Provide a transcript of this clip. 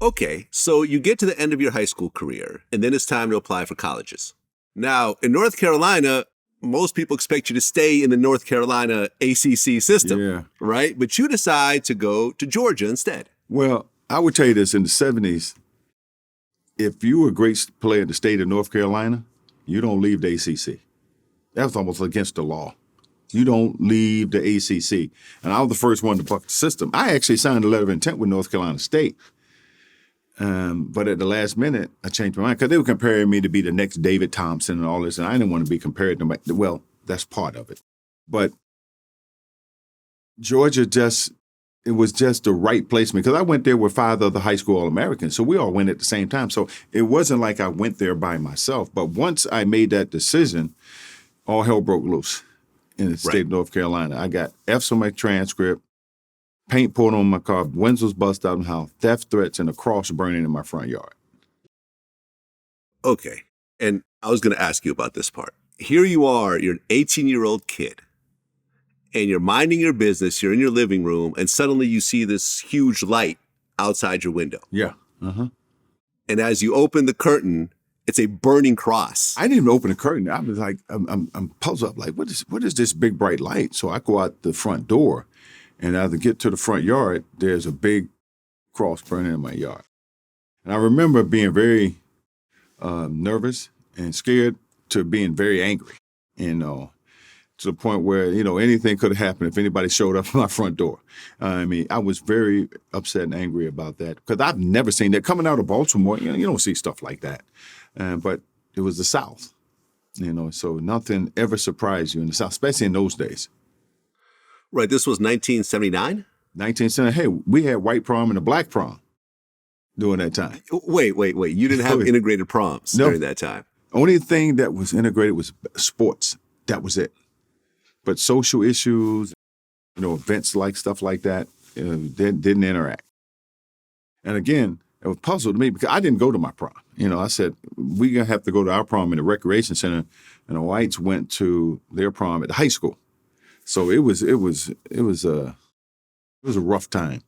Okay, so you get to the end of your high school career, and then it's time to apply for colleges. Now, in North Carolina, most people expect you to stay in the North Carolina ACC system, right? But you decide to go to Georgia instead. Well, I would tell you this, in the 70s, if you were a great player in the state of North Carolina, you don't leave the ACC. That was almost against the law. You don't leave the ACC. And I was the first one to buck the system. I actually signed a letter of intent with North Carolina State. But at the last minute, I changed my mind because they were comparing me to be the next David Thompson and all this, and I didn't want to be compared to well, that's part of it. But Georgia it was just the right placement because I went there with 5 other high school All-Americans, so we all went at the same time. So it wasn't like I went there by myself. But once I made that decision, all hell broke loose in the state of North Carolina. I got F's on my transcript, paint poured on my car, windows busted out of my house, theft threats, and a cross burning in my front yard. Okay, and I was going to ask you about this part. Here you are, you're an 18-year-old kid, and you're minding your business, you're in your living room, and suddenly you see this huge light outside your window. Yeah. And as you open the curtain, it's a burning cross. I didn't even open the curtain. I was like, I'm puzzled up, like, what is this big bright light? So I go out the front door, and as I get to the front yard, there's a big cross burning in my yard. And I remember being very nervous and scared to being very angry, to the point where, anything could have happened if anybody showed up at my front door. I mean, I was very upset and angry about that because I've never seen that. Coming out of Baltimore, you don't see stuff like that. But it was the South, so nothing ever surprised you in the South, especially in those days. Right, this was 1979? 1970. Hey, we had white prom and a black prom during that time. Wait. You didn't have integrated proms during that time? Only thing that was integrated was sports. That was it. But social issues, events like stuff like that, didn't interact. And again, it was a puzzle to me because I didn't go to my prom. I said, we're going to have to go to our prom in the recreation center. And the whites went to their prom at the high school. So it was a rough time.